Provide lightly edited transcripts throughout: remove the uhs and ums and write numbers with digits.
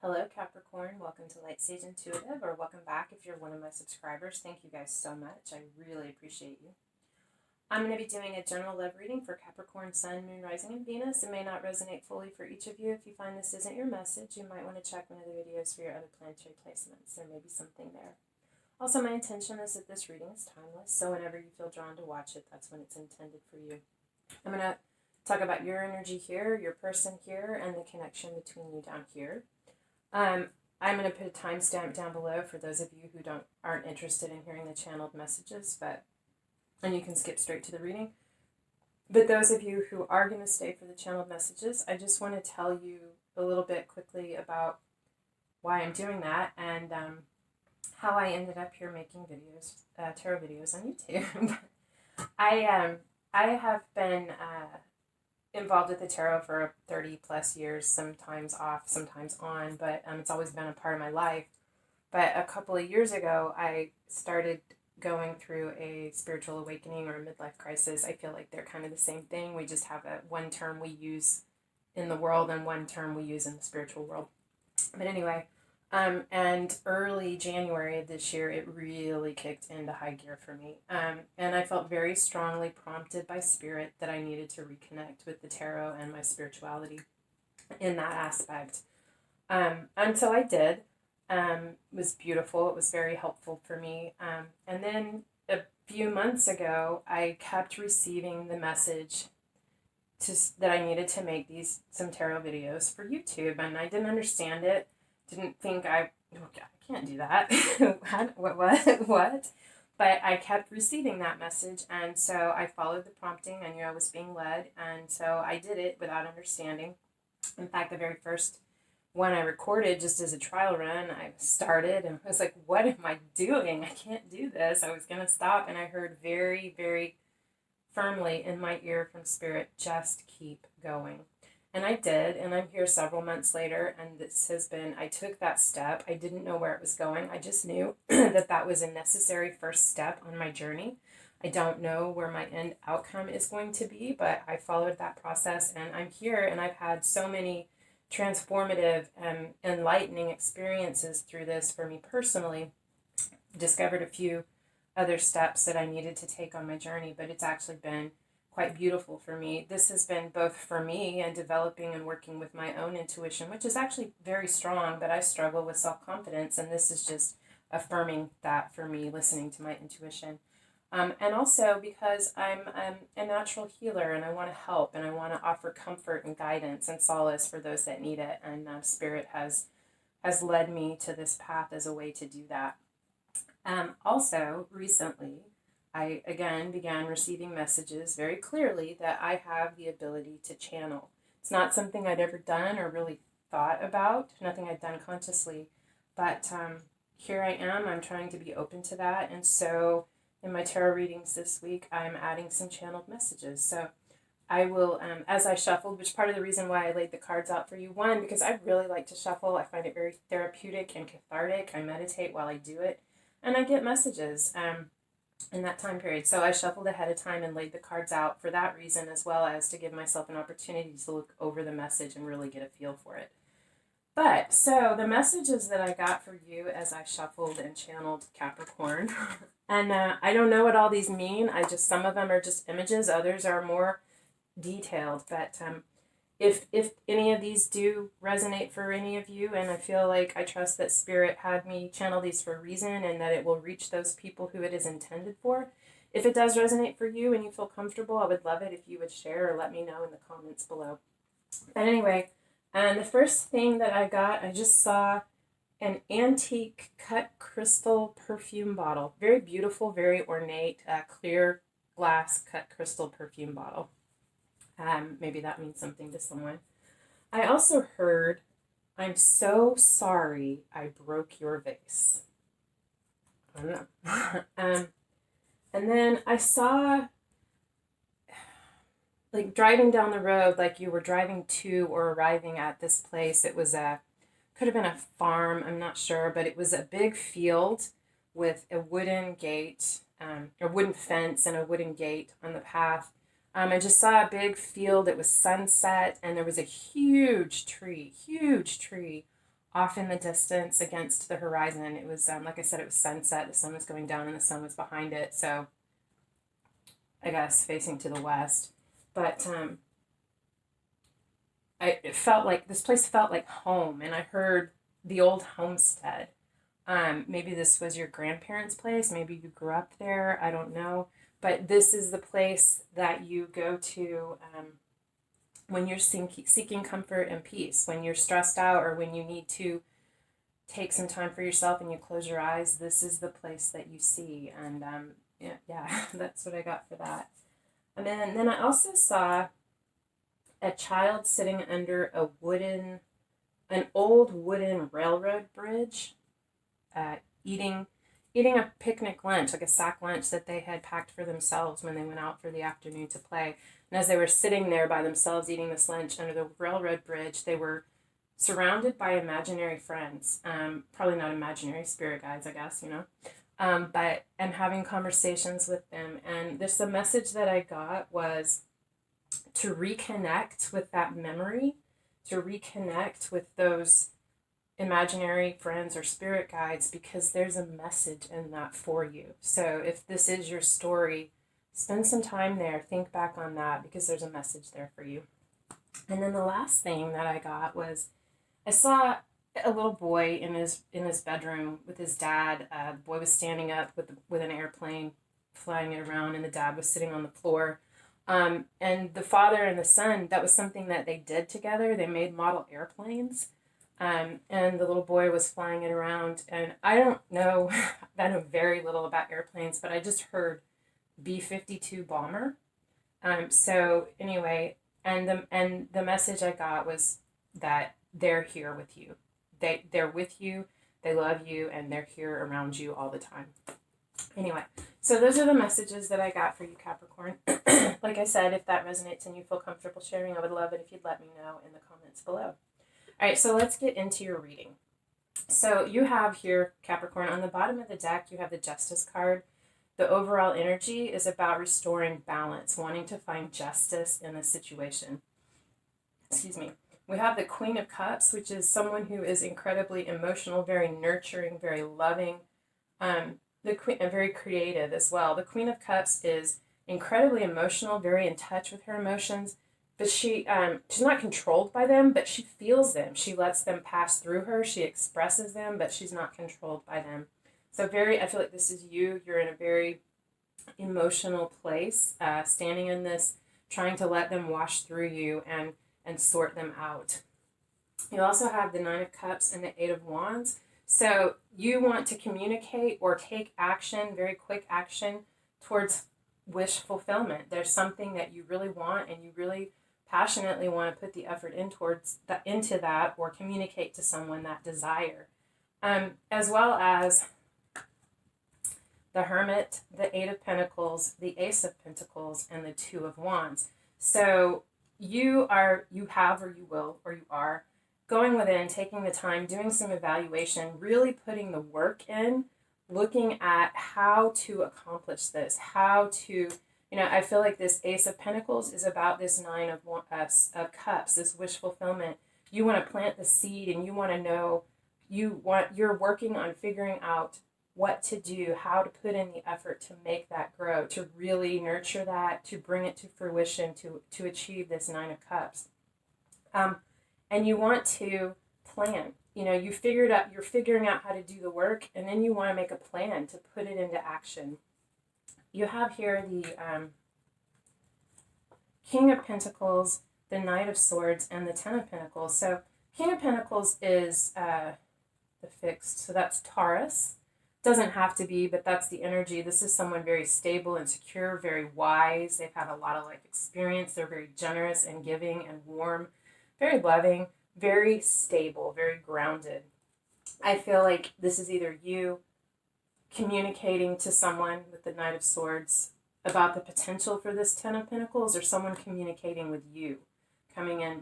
Hello, Capricorn. Welcome to Lightsageintuitive, or welcome back if you're one of my subscribers. Thank you guys so much. I really appreciate you. I'm going to be doing a general love reading for Capricorn, Sun, Moon, Rising, and Venus. It may not resonate fully for each of you. If you find this isn't your message, you might want to check one of the videos for your other planetary placements. There may be something there. Also, my intention is that this reading is timeless, so whenever you feel drawn to watch it, that's when it's intended for you. I'm going to talk about your energy here, your person here, and the connection between you down here. I'm going to put a timestamp down below for those of you who aren't interested in hearing the channeled messages, and you can skip straight to the reading. But those of you who are going to stay for the channeled messages, I just want to tell you a little bit quickly about why I'm doing that and how I ended up here making videos, tarot videos on YouTube. I have been involved with the tarot for 30 plus years, sometimes off, sometimes on, but it's always been a part of my life. But a couple of years ago, I started going through a spiritual awakening or a midlife crisis. I feel like they're kind of the same thing. We just have one term we use in the world and one term we use in the spiritual world. But anyway, and early January of this year, it really kicked into high gear for me. And I felt very strongly prompted by Spirit that I needed to reconnect with the tarot and my spirituality in that aspect. And so I did. It was beautiful. It was very helpful for me. And then a few months ago, I kept receiving the message that I needed to make some tarot videos for YouTube, and I didn't understand it. Didn't think I can't do that. What? But I kept receiving that message, and so I followed the prompting. I knew I was being led, and so I did it without understanding. In fact, the very first one I recorded just as a trial run, I started and I was like, what am I doing? I can't do this. I was going to stop, and I heard very, very firmly in my ear from Spirit, just keep going. And I did, and I'm here several months later, and I took that step. I didn't know where it was going. I just knew that was a necessary first step on my journey. I don't know where my end outcome is going to be, but I followed that process, and I'm here, and I've had so many transformative and enlightening experiences through this for me personally. Discovered a few other steps that I needed to take on my journey, but it's actually been quite beautiful for me. This has been both for me and developing and working with my own intuition, which is actually very strong, but I struggle with self-confidence, and this is just affirming that for me, listening to my intuition. And also because I'm a natural healer, and I want to help, and I want to offer comfort and guidance and solace for those that need it, and Spirit has led me to this path as a way to do that. Also, recently, I again began receiving messages very clearly that I have the ability to channel. It's not something I'd ever done or really thought about, nothing I'd done consciously, but here I am. I'm trying to be open to that, and so in my tarot readings this week, I'm adding some channeled messages. So I will, as I shuffled, which part of the reason why I laid the cards out for you, one, because I really like to shuffle. I find it very therapeutic and cathartic. I meditate while I do it, and I get messages in that time period. So I shuffled ahead of time and laid the cards out for that reason, as well as to give myself an opportunity to look over the message and really get a feel for it. But, so the messages that I got for you as I shuffled and channeled Capricorn, and I don't know what all these mean. Some of them are just images, others are more detailed, but if any of these do resonate for any of you, and I trust that Spirit had me channel these for a reason, and that it will reach those people who it is intended for. If it does resonate for you and you feel comfortable, I would love it if you would share or let me know in the comments below. But anyway, and the first thing that I got, I just saw an antique cut crystal perfume bottle. Very beautiful, very ornate, clear glass cut crystal perfume bottle. Maybe that means something to someone. I also heard, I'm so sorry I broke your vase. I don't know. And then I saw, like, driving down the road, like you were driving to or arriving at this place. It was could have been a farm, I'm not sure, but it was a big field with a wooden gate, a wooden fence and a wooden gate on the path. I just saw a big field. It was sunset, and there was a huge tree off in the distance against the horizon. It was, like I said, it was sunset. The sun was going down and the sun was behind it. So I guess facing to the west. But it felt like, this place felt like home. And I heard the old homestead. Maybe this was your grandparents' place. Maybe you grew up there. I don't know. But this is the place that you go to when you're seeking comfort and peace, when you're stressed out, or when you need to take some time for yourself and you close your eyes. This is the place that you see. And yeah, that's what I got for that. And then I also saw a child sitting under an old wooden railroad bridge, eating a picnic lunch, like a sack lunch that they had packed for themselves when they went out for the afternoon to play. And as they were sitting there by themselves eating this lunch under the railroad bridge, they were surrounded by imaginary friends, probably not imaginary, spirit guides, I guess, and having conversations with them. And the message that I got was to reconnect with that memory, to reconnect with those imaginary friends or spirit guides, because there's a message in that for you. So if this is your story, spend some time there, think back on that, because there's a message there for you. And then the last thing that I got was, I saw a little boy in his bedroom with his dad. The boy was standing up with an airplane, flying it around, and the dad was sitting on the floor. And the father and the son, that was something that they did together. They made model airplanes. And the little boy was flying it around. And I don't know, I know very little about airplanes, but I just heard B-52 bomber. So anyway, and the message I got was that they're here with you. They're with you, they love you, and they're here around you all the time. Anyway, so those are the messages that I got for you, Capricorn. Like I said, if that resonates and you feel comfortable sharing, I would love it if you'd let me know in the comments below. All right, so let's get into your reading. So you have here, Capricorn, on the bottom of the deck, you have the Justice card. The overall energy is about restoring balance, wanting to find justice in a situation. Excuse me. We have the Queen of Cups, which is someone who is incredibly emotional, very nurturing, very loving, the Queen, and very creative as well. The Queen of Cups is incredibly emotional, very in touch with her emotions, but she's not controlled by them, but she feels them. She lets them pass through her. She expresses them, but she's not controlled by them. So I feel like this is you. You're in a very emotional place, standing in this, trying to let them wash through you and sort them out. You also have the Nine of Cups and the Eight of Wands. So you want to communicate or take action, very quick action, towards wish fulfillment. There's something that you really want and you really passionately want to put the effort into that, or communicate to someone that desire. As well as the Hermit, the Eight of Pentacles, the Ace of Pentacles, and the Two of Wands. So you are going within, taking the time, doing some evaluation, really putting the work in, looking at how to accomplish this, I feel like this Ace of Pentacles is about this Nine of Cups, this wish fulfillment. You want to plant the seed, and you want to know, you're working on figuring out what to do, how to put in the effort to make that grow, to really nurture that, to bring it to fruition, to achieve this Nine of Cups. And you want to plan. You're figuring out how to do the work, and then you want to make a plan to put it into action. You have here the King of Pentacles, the Knight of Swords, and the Ten of Pentacles. So King of Pentacles is the fixed, so that's Taurus. Doesn't have to be, but that's the energy. This is someone very stable and secure, very wise. They've had a lot of life experience. They're very generous and giving and warm, very loving, very stable, very grounded. I feel like this is either you communicating to someone with the Knight of Swords about the potential for this Ten of Pentacles, or someone communicating with you, coming in,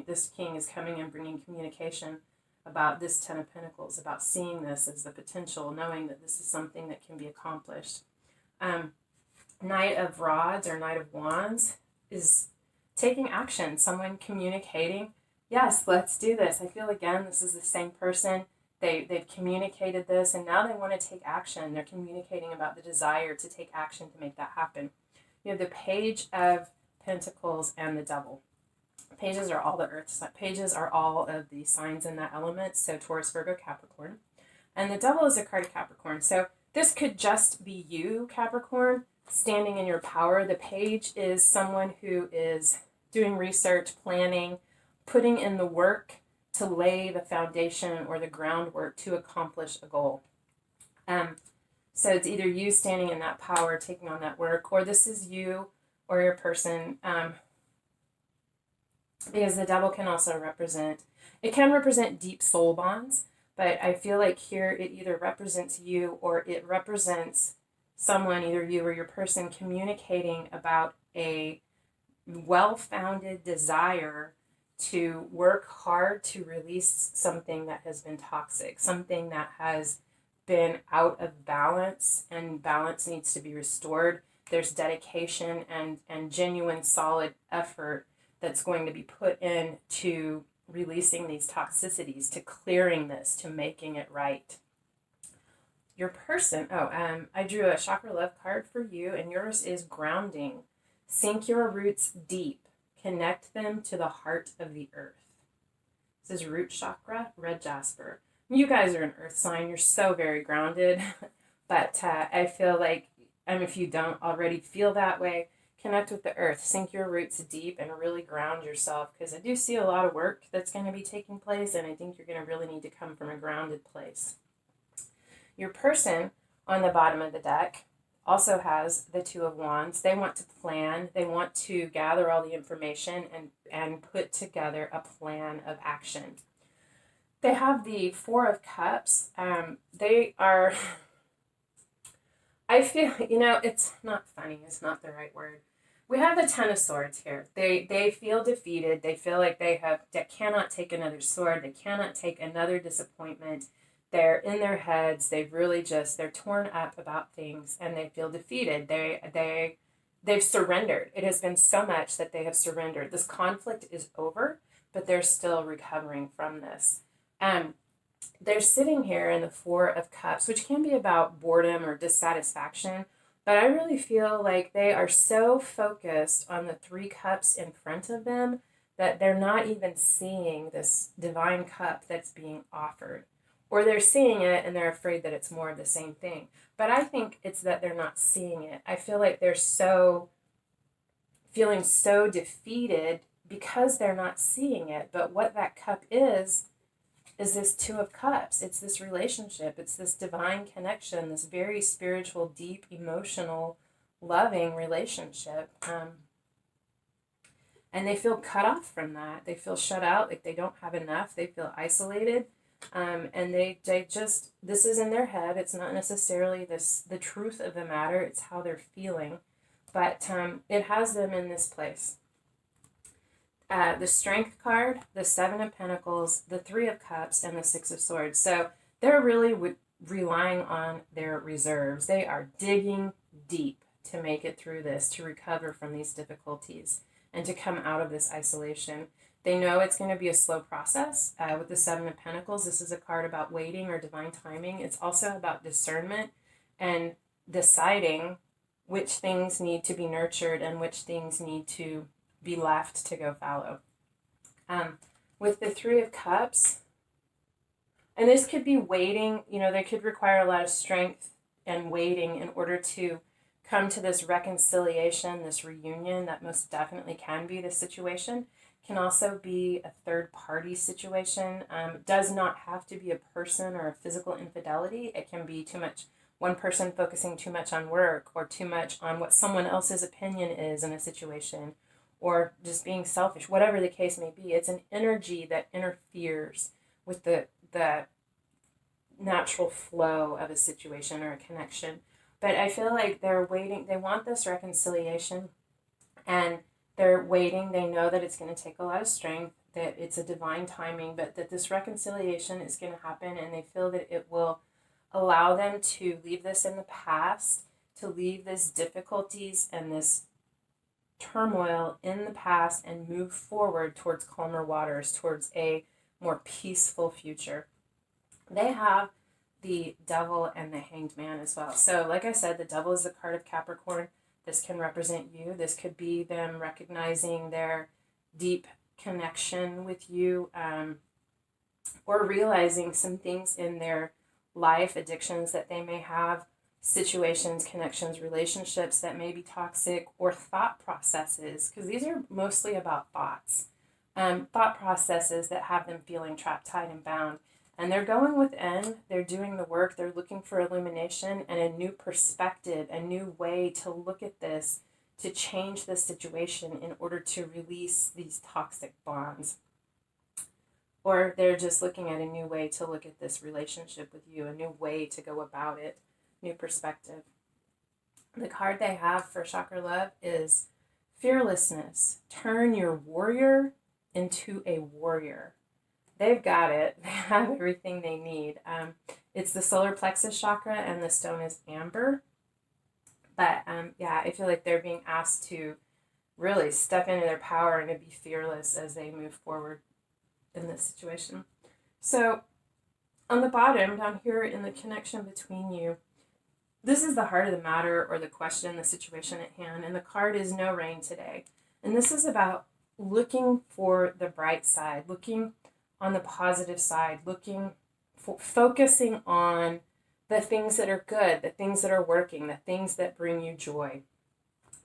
this King is coming in, bringing communication about this Ten of Pentacles, about seeing this as the potential, knowing that this is something that can be accomplished. Knight of Rods or Knight of Wands is taking action, someone communicating Yes, let's do this. I feel again, this is the same person. They've communicated this and now they want to take action. They're communicating about the desire to take action to make that happen. You have the Page of Pentacles and the Devil. Pages are all the earth. Pages are all of the signs in that element. So Taurus, Virgo, Capricorn. And the Devil is a card of Capricorn. So this could just be you, Capricorn, standing in your power. The Page is someone who is doing research, planning, putting in the work to lay the foundation or the groundwork to accomplish a goal. So it's either you standing in that power, taking on that work, or this is you or your person. Because the Devil can also represent deep soul bonds, but I feel like here it either represents you or it represents someone, either you or your person, communicating about a well-founded desire to work hard to release something that has been toxic, something that has been out of balance, and balance needs to be restored. There's dedication and genuine solid effort that's going to be put in to releasing these toxicities, to clearing this, to making it right. Your person, I drew a chakra love card for you, and yours is grounding. Sink your roots deep. Connect them to the heart of the earth. This is root chakra, red jasper. You guys are an earth sign. You're so very grounded. But I feel like, if you don't already feel that way, connect with the earth. Sink your roots deep and really ground yourself, because I do see a lot of work that's going to be taking place, and I think you're going to really need to come from a grounded place. Your person on the bottom of the deck also has the Two of Wands. They want to plan. They want to gather all the information and put together a plan of action. They have the Four of Cups. They are, I feel, it's not funny. It's not the right word. We have the Ten of Swords here. They feel defeated. They feel like they cannot take another sword. They cannot take another disappointment. They're in their heads. They're torn up about things, and they feel defeated. They've surrendered. It has been so much that they have surrendered. This conflict is over, but they're still recovering from this. They're sitting here in the Four of Cups, which can be about boredom or dissatisfaction, but I really feel like they are so focused on the Three Cups in front of them that they're not even seeing this divine cup that's being offered. Or they're seeing it and they're afraid that it's more of the same thing. But I think it's that they're not seeing it. I feel like they're feeling so defeated because they're not seeing it. But what that cup is this Two of Cups. It's this relationship. It's this divine connection, this very spiritual, deep, emotional, loving relationship. And they feel cut off from that. They feel shut out, like they don't have enough. They feel isolated. And they just, this is in their head. It's not necessarily the truth of the matter. It's how they're feeling. But it has them in this place. The Strength card, the Seven of Pentacles, the Three of Cups, and the Six of Swords. So they're really relying on their reserves. They are digging deep to make it through this, to recover from these difficulties, and to come out of this isolation. They know it's going to be a slow process. With the Seven of Pentacles, this is a card about waiting or divine timing. It's also about discernment and deciding which things need to be nurtured and which things need to be left to go fallow. With the Three of Cups, and this could be waiting, they could require a lot of strength and waiting in order to come to this reconciliation, this reunion that most definitely can be the situation. Can also be a third party situation. Does not have to be a person or a physical infidelity. It can be too much, one person focusing too much on work or too much on what someone else's opinion is in a situation, or just being selfish, whatever the case may be. It's an energy that interferes with the natural flow of a situation or a connection. But I feel like they're waiting, they want this reconciliation, and they're waiting. They know that it's going to take a lot of strength, that it's a divine timing, but that this reconciliation is going to happen, and they feel that it will allow them to leave this in the past, to leave these difficulties and this turmoil in the past and move forward towards calmer waters, towards a more peaceful future. They have the devil and the hanged man as well. So like I said, the devil is the card of Capricorn. This can represent you. This could be them recognizing their deep connection with you, or realizing some things in their life, addictions that they may have, situations, connections, relationships that may be toxic, or thought processes, because these are mostly about thoughts, thought processes that have them feeling trapped, tied, and bound. And they're going within, they're doing the work, they're looking for illumination and a new perspective, a new way to look at this, to change the situation in order to release these toxic bonds. Or they're just looking at a new way to look at this relationship with you, a new way to go about it, new perspective. The card they have for chakra love is fearlessness. Turn your warrior into a warrior. They've got it. They have everything they need. It's the solar plexus chakra, and the stone is amber. But yeah, I feel like they're being asked to really step into their power and to be fearless as they move forward in this situation. So on the bottom down here in the connection between you, this is the heart of the matter, or the question, the situation at hand, and the card is no rain today. And this is about looking for the bright side, looking on the positive side, focusing on the things that are good, the things that are working, the things that bring you joy,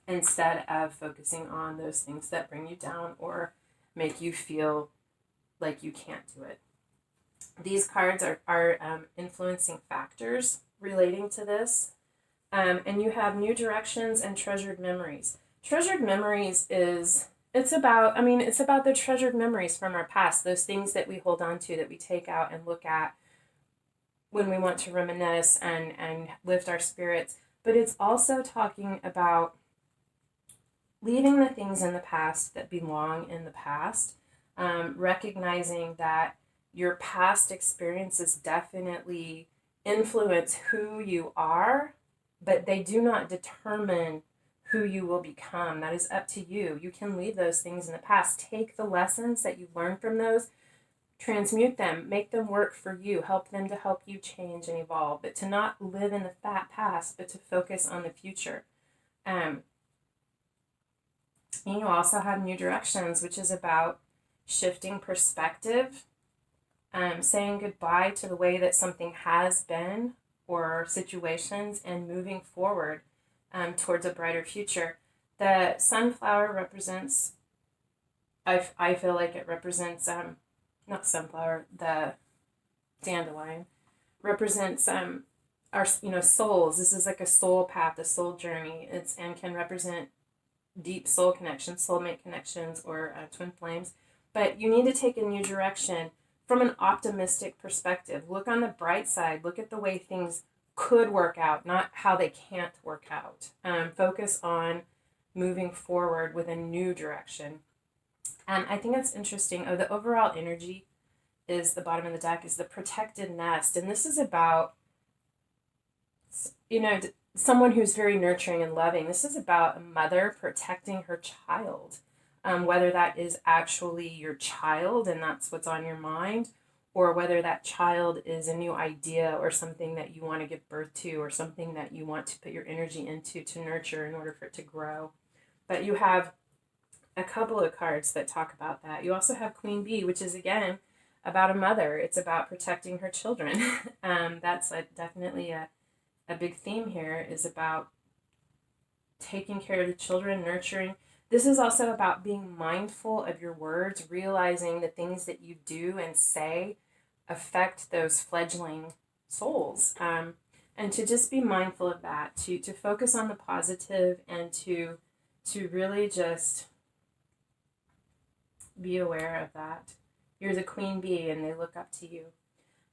instead of focusing on those things that bring you down or make you feel like you can't do it. These cards are influencing factors relating to this. And you have new directions and treasured memories. Treasured memories it's about the treasured memories from our past, those things that we hold on to, that we take out and look at when we want to reminisce and lift our spirits. But it's also talking about leaving the things in the past that belong in the past, recognizing that your past experiences definitely influence who you are, but they do not determine who you will become. That is up to you. You can leave those things in the past. Take the lessons that you've learned from those, transmute them, make them work for you, help them to help you change and evolve, but to not live in the past, but to focus on the future. And you also have new directions, which is about shifting perspective, saying goodbye to the way that something has been or situations, and moving forward towards a brighter future. The sunflower represents, I feel like it represents, not sunflower, the dandelion represents our souls. This is like a soul path, a soul journey. And can represent deep soul connections, soulmate connections, or twin flames. But you need to take a new direction from an optimistic perspective. Look on the bright side. Look at the way things could work out, not how they can't work out. Focus on moving forward with a new direction. I think it's interesting. The overall energy is the bottom of the deck is the protected nest. And this is about, someone who's very nurturing and loving. This is about a mother protecting her child, whether that is actually your child and that's what's on your mind, or whether that child is a new idea or something that you want to give birth to, or something that you want to put your energy into to nurture in order for it to grow. But you have a couple of cards that talk about that. You also have Queen Bee, which is, again, about a mother. It's about protecting her children. That's definitely a big theme here, is about taking care of the children, nurturing. This is also about being mindful of your words, realizing the things that you do and say affect those fledgling souls. And to just be mindful of that, to focus on the positive, and to really just be aware of that. You're the queen bee and they look up to you.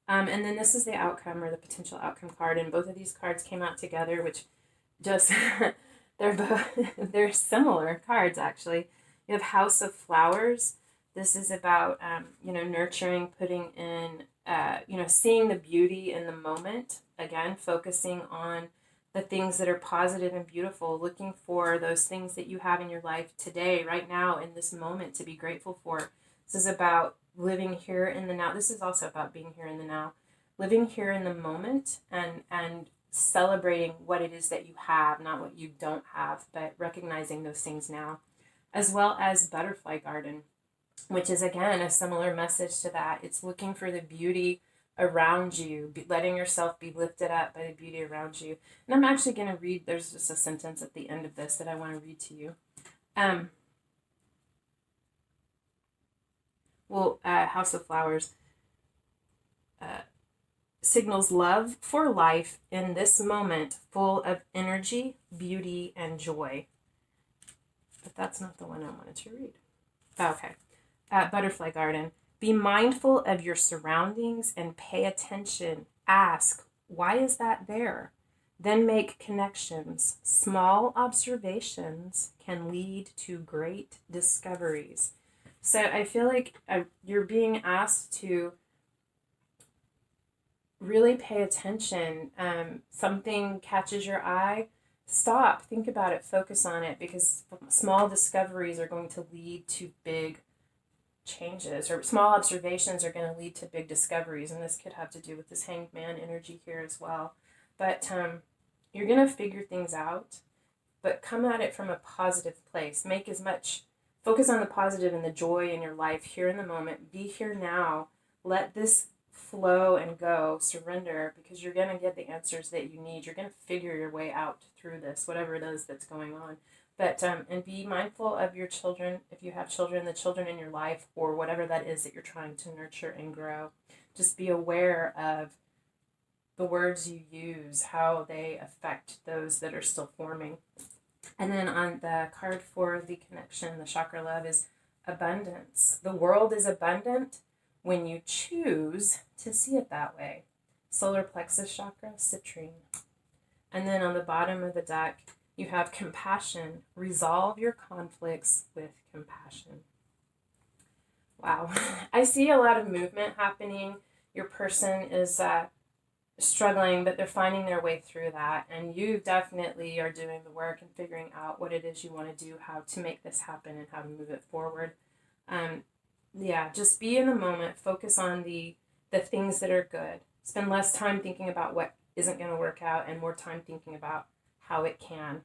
And then this is the outcome, or the potential outcome card. And both of these cards came out together, which just, they're similar cards, actually. You have House of Flowers. This is about, nurturing, putting in, seeing the beauty in the moment. Again, focusing on the things that are positive and beautiful, looking for those things that you have in your life today, right now, in this moment, to be grateful for. This is about living here in the now. This is also about being here in the now, living here in the moment, and celebrating what it is that you have, not what you don't have, but recognizing those things now, as well as butterfly garden, which is again a similar message to that. It's looking for the beauty around you, letting yourself be lifted up by the beauty around you. And I'm actually going to read, there's just a sentence at the end of this that I want to read to you. House of Flowers signals love for life in this moment, full of energy, beauty, and joy. But that's not the one I wanted to read. Okay. Butterfly Garden. Be mindful of your surroundings and pay attention. Ask, why is that there? Then make connections. Small observations can lead to great discoveries. So I feel like you're being asked to really pay attention. Something catches your eye, stop, think about it, focus on it, because small discoveries are going to lead to big changes, or small observations are going to lead to big discoveries. And this could have to do with this hanged man energy here as well. But you're going to figure things out, but come at it from a positive place. Focus on the positive and the joy in your life here in the moment. Be here now. Let this flow and go. Surrender, because you're going to get the answers that you need. You're going to figure your way out through this, whatever it is that's going on. But and be mindful of your children, if you have children, the children in your life, or whatever that is that you're trying to nurture and grow. Just be aware of the words you use, how they affect those that are still forming. And then on the card for the connection, the chakra love, is abundance. The world is abundant when you choose to see it that way. Solar plexus chakra, citrine. And then on the bottom of the deck, you have compassion. Resolve your conflicts with compassion. Wow. I see a lot of movement happening. Your person is struggling, but they're finding their way through that. And you definitely are doing the work and figuring out what it is you want to do, how to make this happen, and how to move it forward. Just be in the moment. Focus on the things that are good. Spend less time thinking about what isn't going to work out, and more time thinking about how it can.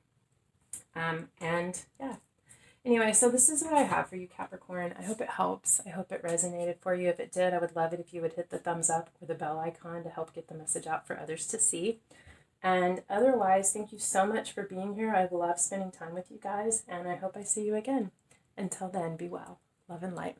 Anyway, so this is what I have for you, Capricorn. I hope it helps. I hope it resonated for you. If it did, I would love it if you would hit the thumbs up or the bell icon to help get the message out for others to see. And otherwise, thank you so much for being here. I love spending time with you guys, and I hope I see you again. Until then, be well. Love and light.